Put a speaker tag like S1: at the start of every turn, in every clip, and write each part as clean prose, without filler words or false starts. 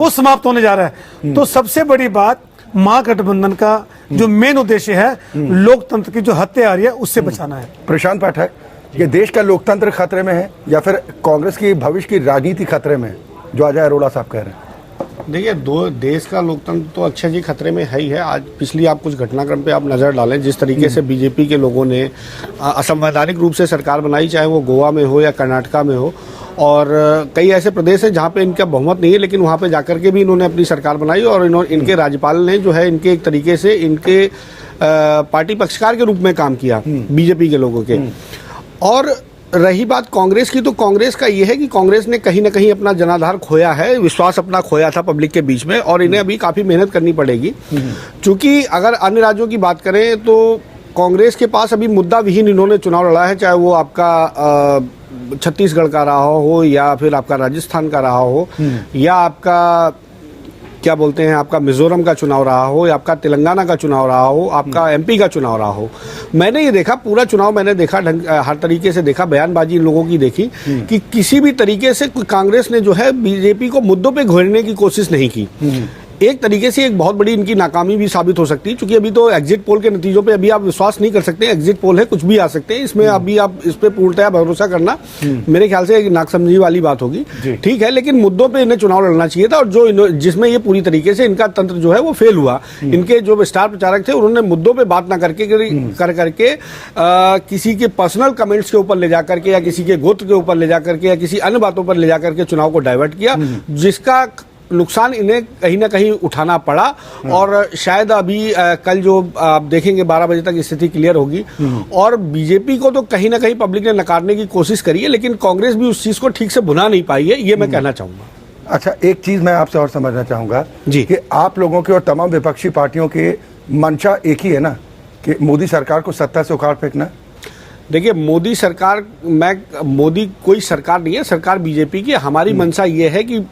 S1: वो समाप्त होने जा रहा है। तो सबसे बड़ी बात महागठबंधन का जो मेन उद्देश्य है लोकतंत्र की जो हत्या आ रही है उससे बचाना है।
S2: प्रशांत पाठक, ये देश का लोकतंत्र खतरे में है या फिर कांग्रेस की भविष्य की राजनीति खतरे में है, जो अजय अरोड़ा साहब कह रहे हैं?
S3: देखिए, देश का लोकतंत्र तो अक्षय जी खतरे में है ही है। आज पिछली आप कुछ घटनाक्रम पे आप नज़र डालें, जिस तरीके से बीजेपी के लोगों ने असंवैधानिक रूप से सरकार बनाई, चाहे वो गोवा में हो या कर्नाटका में हो, और कई ऐसे प्रदेश हैं जहाँ पे इनका बहुमत नहीं है, लेकिन वहाँ पे जाकर के भी इन्होंने अपनी सरकार बनाई और इनके राज्यपाल ने जो है इनके एक तरीके से इनके पार्टी पक्षकार के रूप में काम किया बीजेपी के लोगों के। और रही बात कांग्रेस की, तो कांग्रेस का ये है कि कांग्रेस ने कहीं ना कहीं अपना जनाधार खोया है, विश्वास अपना खोया था पब्लिक के बीच में, और इन्हें अभी काफ़ी मेहनत करनी पड़ेगी। क्योंकि अगर अन्य राज्यों की बात करें तो कांग्रेस के पास अभी मुद्दा विहीन इन्होंने चुनाव लड़ा है, चाहे वो आपका छत्तीसगढ़ का रहा हो या फिर आपका राजस्थान का रहा हो या आपका क्या बोलते हैं आपका मिजोरम का चुनाव रहा हो या आपका तेलंगाना का चुनाव रहा हो, आपका एमपी का चुनाव रहा हो। मैंने ये देखा, पूरा चुनाव मैंने देखा, हर तरीके से देखा, बयानबाजी इन लोगों की देखी कि किसी भी तरीके से कांग्रेस ने जो है बीजेपी को मुद्दों पे घेरने की कोशिश नहीं की। एक तरीके से एक बहुत बड़ी इनकी नाकामी भी साबित हो सकती है, क्योंकि अभी तो एग्जिट पोल के नतीजों पे अभी आप विश्वास नहीं कर सकते। एग्जिट पोल है, कुछ भी आ सकते हैं, इसमें अभी आप इस पे पूर्णतया भरोसा करना मेरे ख्याल से एक नाकसमझी वाली बात होगी। ठीक है, लेकिन मुद्दों पे इन्हें चुनाव लड़ना चाहिए था, और जो जिसमें ये पूरी तरीके से इनका तंत्र जो है वो फेल हुआ। इनके जो स्टार प्रचारक थे उन्होंने मुद्दों पे बात ना करके किसी के पर्सनल कमेंट्स के ऊपर ले जाकर के या किसी के गोत्र के ऊपर ले जाकर के या किसी अन्य बातों पर ले जाकर के चुनाव को डाइवर्ट किया, जिसका नुकसान इन्हें कहीं ना कहीं उठाना पड़ा। और शायद अभी कल जो आप देखेंगे 12 बजे तक स्थिति क्लियर होगी। और बीजेपी को तो कहीं ना कहीं पब्लिक ने नकारने की कोशिश करी है, लेकिन कांग्रेस भी उस चीज को ठीक से भुना नहीं पाई है, ये मैं कहना चाहूंगा।
S2: अच्छा, एक चीज मैं आपसे और समझना चाहूंगा जी, कि आप लोगों के और तमाम विपक्षी पार्टियों के मंशा एक ही है ना, कि मोदी सरकार को सत्ता से उखाड़ फेंकना?
S3: देखिए, मोदी सरकार, मोदी कोई सरकार नहीं है, सरकार बीजेपी की। हमारी मंशा ये है कि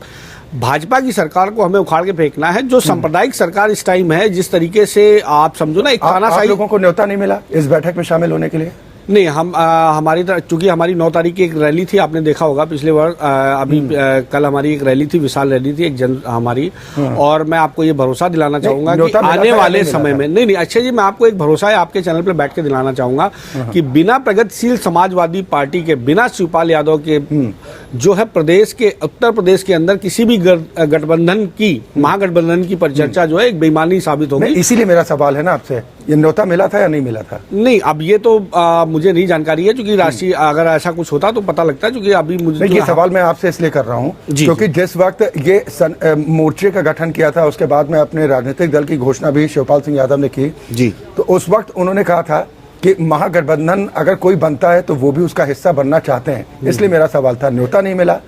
S3: भाजपा की सरकार को हमें उखाड़ के फेंकना है। जो सांप्रदायिक सरकार इस टाइम है, जिस तरीके से आप समझो ना, एक तानाशाही।
S2: लोगों को न्योता नहीं मिला इस बैठक में शामिल होने के लिए?
S3: नहीं, हम हमारी तरफ, चूंकि हमारी 9 तारीख की एक रैली थी, आपने देखा होगा पिछले बार, अभी कल हमारी एक रैली थी, विशाल रैली थी एक हमारी। और मैं आपको ये भरोसा दिलाना चाहूंगा कि आने वाले समय में नहीं, अच्छा जी, मैं आपको एक भरोसा है आपके चैनल पर बैठ के दिलाना चाहूंगा कि बिना प्रगतिशील समाजवादी पार्टी के, बिना शिवपाल यादव के जो है प्रदेश के, उत्तर प्रदेश के अंदर किसी भी गठबंधन की, महागठबंधन की परिचर्चा जो है एक बेईमानी साबित होगी।
S2: इसीलिए मेरा सवाल है ना आपसे, ये न्योता मिला था या नहीं मिला था? नहीं,
S3: अब ये तो मुझे नहीं जानकारी है, क्योंकि राष्ट्रीय अगर ऐसा कुछ होता तो पता लगता है, क्योंकि अभी मुझे
S2: ये सवाल मैं आपसे इसलिए कर रहा हूँ क्योंकि जिस वक्त ये मोर्चे का गठन किया था, उसके बाद में अपने राजनीतिक दल की घोषणा भी शिवपाल सिंह यादव ने की जी, तो उस वक्त उन्होंने कहा था कि महागठबंधन अगर कोई बनता है तो वो भी उसका हिस्सा बनना चाहते हैं। इसलिए मेरा सवाल था, न्योता नहीं मिला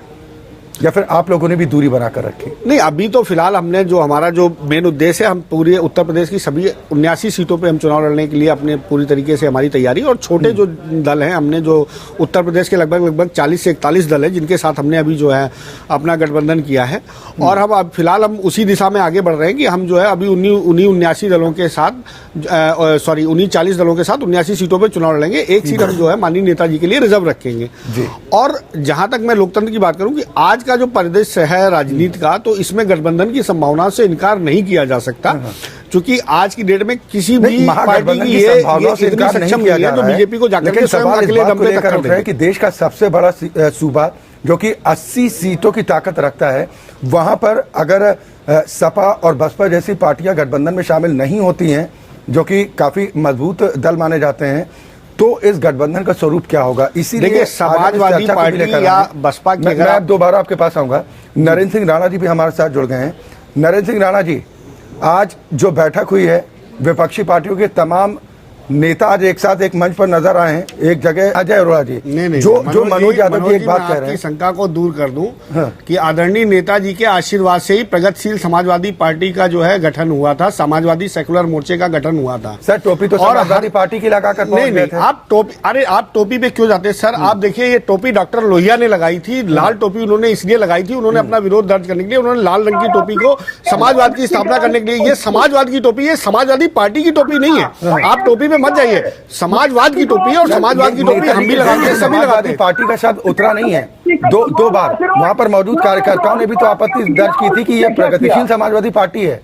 S2: या फिर आप लोगों ने भी दूरी बनाकर रखी?
S3: नहीं, अभी तो फिलहाल हमने जो हमारा जो मेन उद्देश्य है, हम पूरे उत्तर प्रदेश की सभी 79 सीटों पे हम चुनाव लड़ने के लिए अपने पूरी तरीके से हमारी तैयारी, और छोटे जो दल हैं, हमने जो उत्तर प्रदेश के लगभग 40 से 41 दल हैं जिनके साथ हमने अभी जो है अपना गठबंधन किया है। और हम अब फिलहाल हम उसी दिशा में आगे बढ़ रहे हैं कि हम जो है अभी उन्हीं 79 दलों के साथ, सॉरी 40 दलों के साथ 79 सीटों पर चुनाव लड़ेंगे। एक सीट हम जो है माननीय नेताजी के लिए रिजर्व रखेंगे। और जहां तक मैं लोकतंत्र की बात करूं कि आज का जो परिदृश्य है राजनीति का, तो इसमें गठबंधन की संभावना से इनकार नहीं किया जा सकता, क्योंकि आज की डेट में किसी भी पार्टी की ये सक्षम नहीं है जो बीजेपी को जाकर के स्वयं अकेले दम पे टक्कर दे।
S2: कि देश का सबसे बड़ा सूबा जो कि 80 सीटों की ताकत रखता है, वहां पर अगर सपा और बसपा जैसी पार्टियां गठबंधन में शामिल नहीं होती हैं, जो कि काफी मजबूत दल माने जाते हैं, तो इस गठबंधन का स्वरूप क्या होगा? इसीलिए
S3: समाजवादी पार्टी या बसपा की,
S2: मैं दोबारा आपके पास आऊंगा। नरेंद्र सिंह राणा जी भी हमारे साथ जुड़ गए हैं। नरेंद्र सिंह राणा जी, आज जो बैठक हुई है, विपक्षी पार्टियों के तमाम नेता आज एक साथ एक मंच पर नजर आए हैं। एक जगह अजय अरोड़ा जी, जो मनोज यादव जी एक बात कह रहे हैं,
S3: शंका को दूर कर दूं कि आदरणीय नेताजी के आशीर्वाद से ही प्रगतिशील समाजवादी पार्टी का जो है गठन हुआ था, समाजवादी सेकुलर मोर्चे का गठन हुआ था।
S2: सर, टोपी तो समाजवादी पार्टी की लगा कर
S3: नहीं, आप टोपी, अरे आप टोपी पे क्यों जाते हैं सर? आप देखिए, ये टोपी डॉक्टर लोहिया ने लगाई थी, लाल टोपी उन्होंने इसलिए लगाई थी, उन्होंने अपना विरोध दर्ज करने के लिए उन्होंने लाल रंग की टोपी को समाजवाद की स्थापना करने के लिए, ये समाजवाद की टोपी है, समाजवादी पार्टी की टोपी नहीं है। आप टोपी पे मत जाइए। समाजवाद की टोपी है और समाजवाद की टोपी हम भी लगाते हैं, सभी लगाते हैं।
S2: पार्टी का शब्द उतरा नहीं है। दो बार वहां पर मौजूद कार्यकर्ताओं ने भी तो आपत्ति दर्ज की थी कि यह प्रगतिशील समाजवादी पार्टी है।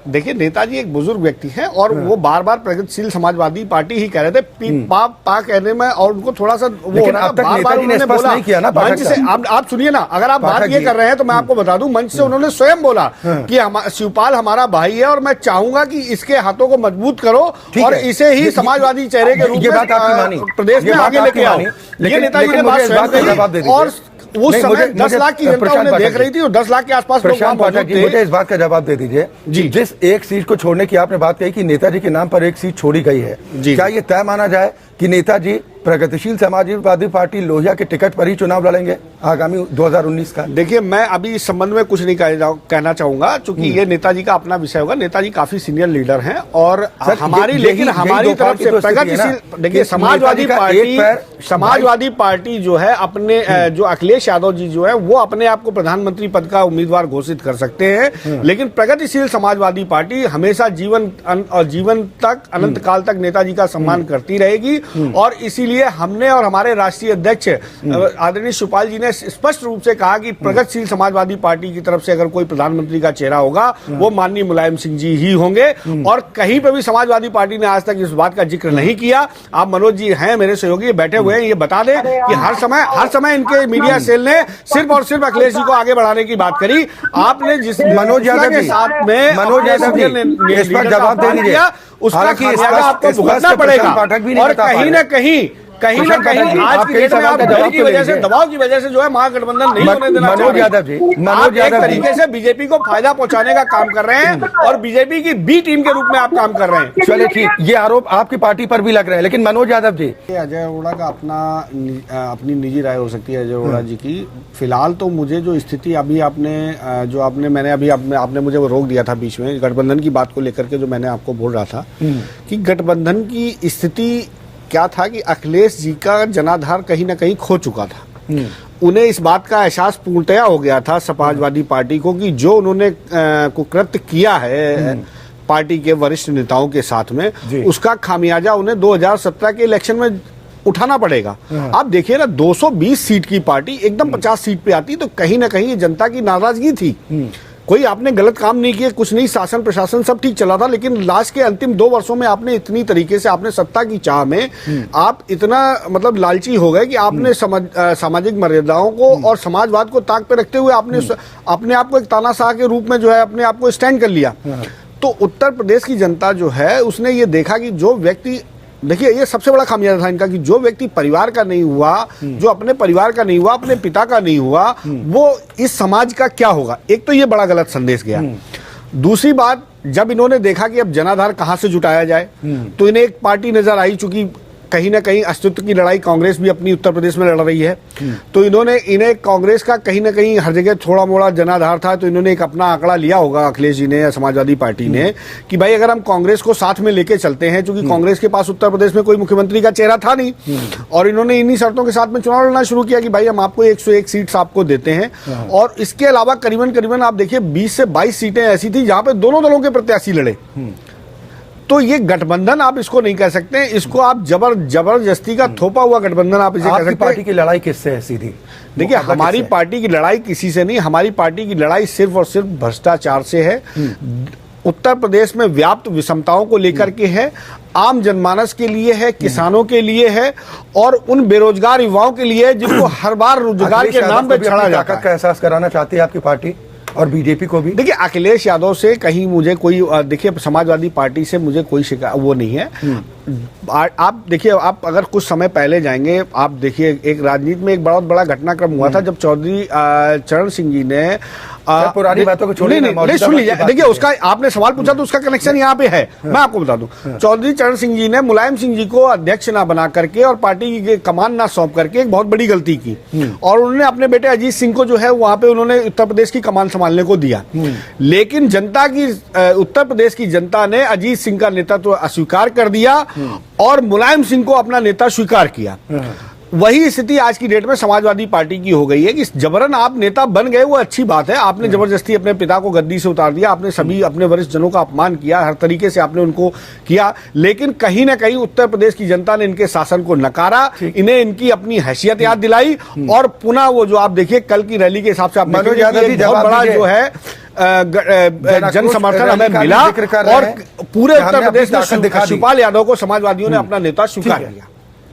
S3: देखिए नेताजी एक बुजुर्ग व्यक्ति हैं और वो बार बार प्रगतिशील समाजवादी पार्टी ही कह रहे थे, पा कहने में, और उनको थोड़ा सा वो
S2: अब तक नेताजी ने स्पष्ट नहीं किया ना
S3: मंच से। आप सुनिए ना, अगर आप बात ये कर रहे हैं तो मैं आपको बता दूं, मंच से उन्होंने स्वयं बोला कि शिवपाल हमारा भाई है और मैं चाहूंगा कि इसके हाथों को मजबूत करो और इसे ही समाजवादी चेहरे के रूप में प्रदेश में आगे लेके आओ। ये नेताजी ने बात स्वयं कही और उस समय 10 लाख की जनता उन्हें देख रही थी और 10 लाख के आसपास
S2: प्रशांत पाठक जी, मुझे इस बात का जवाब दे दीजिए जी। जिस एक सीट को छोड़ने की आपने बात कही कि नेताजी के नाम पर एक सीट छोड़ी गई है, क्या ये तय माना जाए कि नेताजी प्रगतिशील समाजवादी पार्टी लोहिया के टिकट पर ही चुनाव लड़ेंगे आगामी 2019 का?
S3: देखिए मैं अभी इस संबंध में कुछ नहीं कहना चाहूंगा, क्योंकि ये नेताजी का अपना विषय होगा। नेताजी काफी सीनियर लीडर हैं और हमारी तरफ से प्रगतिशील, देखिए समाजवादी पार्टी जो है अपने जो अखिलेश यादव जी जो है वो अपने आप को प्रधानमंत्री पद का उम्मीदवार घोषित कर सकते हैं, लेकिन प्रगतिशील समाजवादी पार्टी हमेशा जीवन तक अनंत काल तक नेताजी का सम्मान करती रहेगी। और इसीलिए हमने और हमारे राष्ट्रीय अध्यक्ष आदरणीय शिवपाल जी ने स्पष्ट रूप से कहा कि प्रगतिशील समाजवादी पार्टी की तरफ से अगर कोई प्रधानमंत्री का चेहरा होगा वो माननीय मुलायम सिंह जी ही होंगे। और कहीं पर भी समाजवादी पार्टी ने आज तक इस बात का जिक्र नहीं किया। आप मनोज जी हैं मेरे सहयोगी, बैठे हुए हैं, ये बता दें कि हर समय इनके मीडिया सेल ने सिर्फ और सिर्फ अखिलेश जी को आगे बढ़ाने की बात करी। आपने जिस
S2: मनोज यादव के साथ में इस पर जवाब दे दीजिए,
S3: उसका खामियाजा आपको भुगतना पड़ेगा। और कहीं ना कहीं आज की डेट में आप दबाव की वजह से जो है महागठबंधन नहीं होने देना चाह रहे।
S2: मनोज यादव जी
S3: तरीके से बीजेपी को फायदा पहुंचाने का काम कर रहे हैं और बीजेपी की बी टीम के रूप में आप काम कर रहे हैं।
S2: चलिए ठीक, ये आरोप आपकी पार्टी पर भी लग रहे हैं, लेकिन मनोज यादव जी,
S3: अजय अरोड़ा का अपनी निजी राय हो सकती है अजय अरोड़ा जी की। फिलहाल तो मुझे जो स्थिति अभी आपने मुझे वो रोक दिया था बीच में गठबंधन की बात को लेकर के, जो मैंने आपको बोल रहा था कि गठबंधन की स्थिति क्या था कि अखिलेश जी का जनाधार कहीं ना कहीं खो चुका था। उन्हें इस बात का एहसास पूर्णतया हो गया था समाजवादी पार्टी को कि जो उन्होंने कुकृत्य किया है पार्टी के वरिष्ठ नेताओं के साथ में, उसका खामियाजा उन्हें 2017 के इलेक्शन में उठाना पड़ेगा। आप देखिए ना, 220 सीट की पार्टी एकदम 50 सीट पे आती, तो कहीं ना कहीं जनता की नाराजगी थी। कोई आपने गलत काम नहीं किया, कुछ नहीं, शासन प्रशासन सब ठीक चला था, लेकिन लास्ट के अंतिम 2 वर्षों में आपने इतनी तरीके से आपने सत्ता की चाह में आप इतना मतलब लालची हो गए कि आपने सामाजिक मर्यादाओं को और समाजवाद को ताक पे रखते हुए आपने अपने आप को एक तानाशाह के रूप में जो है अपने आप को स्टैंड कर लिया। तो उत्तर प्रदेश की जनता जो है उसने ये देखा कि जो व्यक्ति, देखिए ये सबसे बड़ा खामियाजा था इनका, कि जो व्यक्ति परिवार का नहीं हुआ, जो अपने परिवार का नहीं हुआ, अपने पिता का नहीं हुआ, वो इस समाज का क्या होगा। एक तो ये बड़ा गलत संदेश गया। दूसरी बात, जब इन्होंने देखा कि अब जनाधार कहां से जुटाया जाए, तो इन्हें एक पार्टी नजर आई, चूंकि कहीं ना कहीं अस्तित्व की लड़ाई कांग्रेस भी अपनी उत्तर प्रदेश में लड़ रही है, तो इन्हें कांग्रेस का कहीं ना कहीं हर जगह थोड़ा मोड़ा जनाधार था, तो इन्होंने एक अपना आंकड़ा लिया होगा अखिलेश जी ने या समाजवादी पार्टी ने कि भाई अगर हम कांग्रेस को साथ में लेके चलते हैं, क्योंकि कांग्रेस के पास उत्तर प्रदेश में कोई मुख्यमंत्री का चेहरा था नहीं, और इन्होंने इन्हीं शर्तों के साथ में चुनाव लड़ना शुरू किया कि भाई हम आपको 101 सीट आपको देते हैं। और इसके अलावा करीबन आप देखिए 20 से 22 सीटें ऐसी थी जहां पे दोनों दलों के प्रत्याशी लड़े। तो ये गठबंधन आप इसको नहीं कह सकते, इसको आप जबरदस्ती का थोपा हुआ गठबंधन आप इसे कह सकते हैं।
S2: पार्टी की लड़ाई किससे है सीधी?
S3: देखिए हमारी पार्टी की लड़ाई किसी से नहीं, हमारी पार्टी की लड़ाई सिर्फ और सिर्फ भ्रष्टाचार से है, उत्तर प्रदेश में व्याप्त विषमताओं को लेकर के है, आम जनमानस के लिए है, किसानों के लिए है और उन बेरोजगार युवाओं के लिए है जिनको हर बार रोजगार के नाम पर छड़ा जाता है।
S2: का एहसास कराना चाहती है आपकी पार्टी और बीजेपी को भी?
S3: देखिए अखिलेश यादव से कहीं मुझे कोई, देखिए समाजवादी पार्टी से मुझे कोई शिकायत वो नहीं है। आप देखिए, आप अगर कुछ समय पहले जाएंगे, आप देखिए एक राजनीति में एक बहुत बड़ा घटनाक्रम हुआ था जब चौधरी चरण सिंह जी ने
S2: पुरानी बातों को छोड़िए,
S3: नहीं सुन लीजिए। देखिए उसका आपने सवाल पूछा तो उसका कनेक्शन यहाँ पे है, मैं आपको बता दूं। चौधरी चरण सिंह जी ने मुलायम सिंह जी को अध्यक्ष ना बना करके और पार्टी की कमान ना सौंप करके एक बहुत बड़ी गलती की, और उन्होंने अपने बेटे अजीत सिंह को जो है वहां पे उन्होंने उत्तर प्रदेश की कमान संभालने को दिया। लेकिन जनता की, उत्तर प्रदेश की जनता ने अजीत सिंह का नेतृत्व अस्वीकार कर दिया और मुलायम सिंह को अपना नेता स्वीकार किया। वही स्थिति आज की डेट में समाजवादी पार्टी की हो गई है कि जबरन आप नेता बन गए, वो अच्छी बात है, आपने जबरदस्ती अपने पिता को गद्दी से उतार दिया, आपने सभी अपने वरिष्ठ जनों का अपमान किया, हर तरीके से आपने उनको किया, लेकिन कहीं ना कहीं उत्तर प्रदेश की जनता ने इनके शासन को नकारा, इन्हें इनकी अपनी हैसियत याद दिलाई, और पुनः वो जो आप देखिए कल की रैली के हिसाब से आप
S2: मनोज यादव जी
S3: बहुत बड़ा जो है जन समर्थन हमें मिला, और पूरे उत्तर प्रदेश में शिवपाल यादव को समाजवादियों ने अपना नेता स्वीकार किया,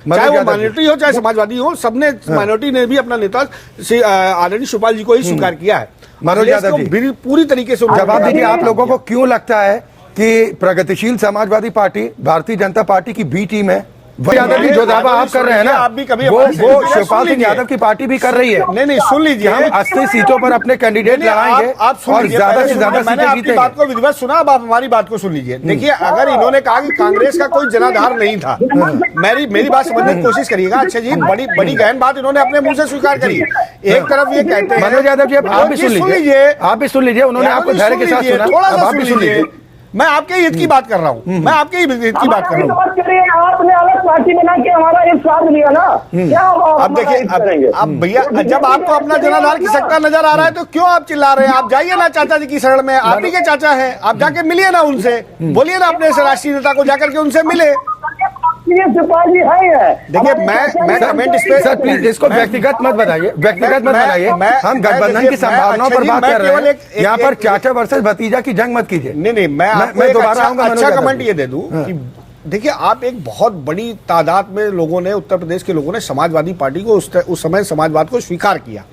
S3: चाहे वो माइनॉरिटी हो चाहे समाजवादी हो, सबने माइनॉरिटी ने भी अपना नेता आदरणीय शिवपाल जी को ही स्वीकार किया है।
S2: मनोज यादव जी
S3: पूरी तरीके से
S2: जवाब दीजिए, आप लोगों को क्यों लगता है कि प्रगतिशील समाजवादी पार्टी भारतीय जनता पार्टी की बी टीम है? यादव जी जो दावा आप कर रहे हैं ना,
S3: आप भी कभी
S2: वो शिवपाल सिंह यादव की पार्टी भी कर रही है।
S3: नहीं सुन लीजिए,
S2: हम 80 सीटों पर अपने कैंडिडेट लगाएंगे और ज्यादा से ज्यादा सीटें जीतेंगे।
S3: बात को विधिवत सुना, अब आप हमारी बात को सुन लीजिए। देखिए, अगर इन्होंने कहा कि कांग्रेस का कोई जनाधार नहीं था, मेरी बात समझने की कोशिश करिएगा। अच्छा जी, बड़ी गहन बात इन्होंने अपने मुंह से स्वीकार करी। एक तरफ ये कहते हैं,
S2: मनोज यादव जी आप भी सुन लीजिए, आप भी सुन लीजिए, उन्होंने आपको धैर्य के साथ सुना, आप भी सुन लीजिए।
S3: मैं आपके हित की बात कर रहा हूँ, मैं आपके हित की बात कर रहा हूँ।
S4: आपने अलग पार्टी बना के हमारा एक साथ लिया ना, क्या
S3: अब देखिए, अब भैया जब आपको अपना जनाधार खिसकता नजर आ रहा है तो क्यों आप चिल्ला रहे हैं? आप जाइए ना चाचा जी की शरण में, आप ही के चाचा है, आप जाके मिलिए ना उनसे, बोलिए ना अपने राष्ट्रीय नेता को जाकर के उनसे मिले।
S4: सिपाही है।
S3: देखिए, मैं कमेंट इस पे
S2: सर प्लीज इसको व्यक्तिगत मत बताइए, व्यक्तिगत मत बनाइए, हम गठबंधन की संभावनाओं पर बात कर रहे हैं, यहाँ पर चाचा वर्सेस भतीजा की जंग मत कीजिए।
S3: नहीं, मैं दोबारा आऊंगा, अच्छा कमेंट ये दे दूं कि देखिए, आप एक बहुत बड़ी तादाद में लोगों ने, उत्तर प्रदेश के लोगों ने समाजवादी पार्टी को उस समय समाजवाद को स्वीकार किया,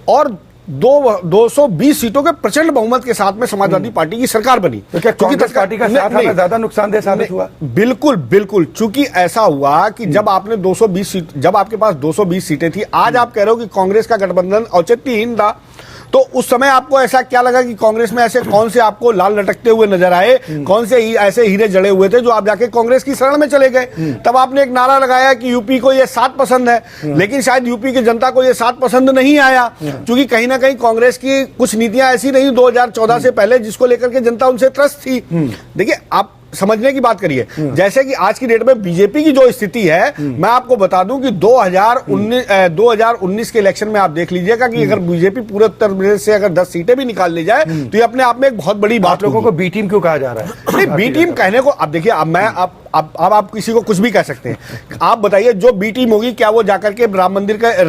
S3: और 220 सीटों के प्रचंड बहुमत के साथ में समाजवादी पार्टी की सरकार बनी।
S2: तो क्या कांग्रेस पार्टी का साथ हमें ज्यादा नुकसानदेह साबित हुआ?
S3: बिल्कुल, चूंकि ऐसा हुआ कि जब आपने 220 सीट, जब आपके पास 220 सीटें थी, आज आप कह रहे हो कि कांग्रेस का गठबंधन औचित्यहीन था, तो उस समय आपको ऐसा क्या लगा कि कांग्रेस में ऐसे कौन से आपको लाल लटकते हुए नजर आए, कौन से ऐसे हीरे जड़े हुए थे जो आप जाके कांग्रेस की शरण में चले गए? तब आपने एक नारा लगाया कि यूपी को ये 7 पसंद है, लेकिन शायद यूपी की जनता को ये 7 पसंद नहीं आया, क्योंकि कहीं ना कहीं कांग्रेस की कुछ नीतियां ऐसी रही 2014 से पहले जिसको लेकर के जनता उनसे त्रस्त थी। देखिए, आप समझने की बात करिए, जैसे कि आज की डेट में बीजेपी की जो स्थिति है, मैं आपको बता दूं कि 2019 के इलेक्शन में आप देख लीजिएगा कि अगर बीजेपी पूरे उत्तर प्रदेश से अगर 10 सीटें भी निकाल ले जाए तो ये अपने आप में एक बहुत बड़ी बात।
S2: लोगों को बी टीम क्यों कहा जा रहा है?
S3: नहीं, बी टीम कहने को, अब देखिए, अब आप किसी को कुछ भी कह सकते हैं। आप बताइए, जो बी टीम होगी, क्या वो जाकर के राम मंदिर के लिए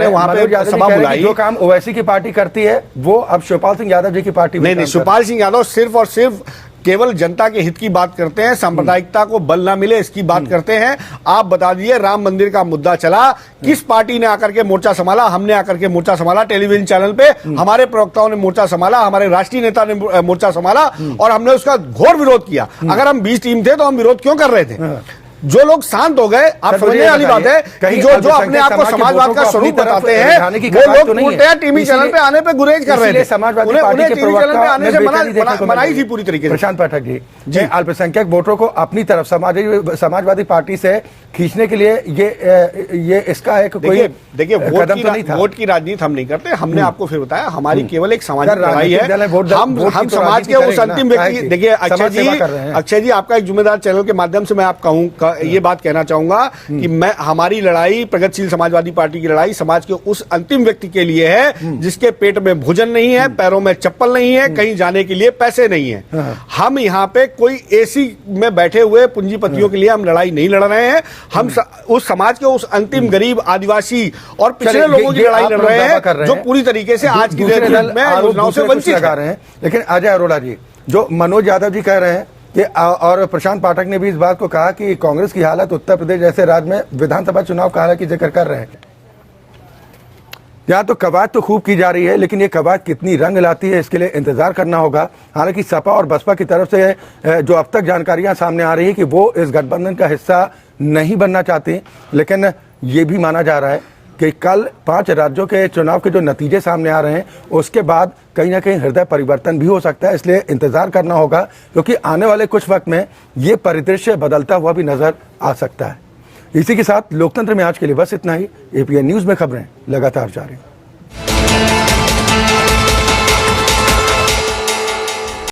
S3: वहां पे सभा बुलाई?
S2: जो काम ओवैसी की पार्टी करती है वो अब शिवपाल सिंह यादव जी की पार्टी
S3: नहीं, शिवपाल सिंह यादव सिर्फ और सिर्फ केवल जनता के हित की बात करते हैं, सांप्रदायिकता को बल ना मिले इसकी बात करते हैं। आप बता दीजिए, राम मंदिर का मुद्दा चला, किस पार्टी ने आकर के मोर्चा संभाला? हमने आकर के मोर्चा संभाला टेलीविजन चैनल पे, हमारे प्रवक्ताओं ने मोर्चा संभाला, हमारे राष्ट्रीय नेता ने मोर्चा संभाला, और हमने उसका घोर विरोध किया। अगर हम 20 टीम थे तो हम विरोध क्यों कर रहे थे? जो लोग शांत हो गए, आप समझने वाली बात है कि जो अपने आप को समाजवाद का स्वरूप बताते हैं, वो लोग उल्टे टीवी चैनल पे आने पे गुरेज कर रहे थे।
S2: समाजवादी पार्टी के
S3: टीवी चैनल पे आने से मनाई थी पूरी तरीके से।
S2: प्रशांत पाठक जी, अल्पसंख्यक वोटरों को अपनी तरफ समाजवादी पार्टी से खींचने के लिए ये इसका एक कोई
S3: देखिए वोट की राजनीति हम नहीं करते। हमने आपको फिर बताया, हमारी केवल एक सामाजिक लड़ाई है। हम समाज के उस अंतिम व्यक्ति, देखिए अक्षय जी, आपका एक जिम्मेदार चैनल के माध्यम से मैं आप कहूँ ये बात कहना चाहूंगा कि हमारी लड़ाई, प्रगतिशील समाजवादी पार्टी की लड़ाई समाज के उस अंतिम व्यक्ति के लिए है जिसके पेट में भोजन नहीं है, पैरों में चप्पल नहीं है, कहीं जाने के लिए पैसे नहीं है। हम यहाँ पे कोई एसी में बैठे हुए पूंजीपतियों के लिए हम लड़ाई नहीं लड़ रहे हैं। हम उस समाज के उस अंतिम गरीब, आदिवासी और पिछड़े लोगों की लड़ाई लड़ रहे हैं जो पूरी तरीके से आज की डेट में योजनाओं से वंचित लगा रहे हैं।
S2: लेकिन अजय अरोड़ा जी, जो मनोज यादव जी कह रहे हैं कि और प्रशांत पाठक ने भी इस बात को कहा कि कांग्रेस की हालत उत्तर प्रदेश जैसे राज्य में विधानसभा चुनाव का हालांकि जिक्र कर रहे हैं। यहाँ तो कवायद तो खूब की जा रही है, लेकिन ये कवायद कितनी रंग लाती है इसके लिए इंतजार करना होगा। हालांकि सपा और बसपा की तरफ से जो अब तक जानकारियां सामने आ रही है कि वो इस गठबंधन का हिस्सा नहीं बनना चाहते, लेकिन ये भी माना जा रहा है कि कल 5 राज्यों के चुनाव के जो नतीजे सामने आ रहे हैं उसके बाद कहीं ना कहीं हृदय परिवर्तन भी हो सकता है। इसलिए इंतजार करना होगा, क्योंकि आने वाले कुछ वक्त में ये परिदृश्य बदलता हुआ भी नजर आ सकता है। इसी के साथ लोकतंत्र में आज के लिए बस इतना ही। एपीएन न्यूज में खबरें लगातार जारी।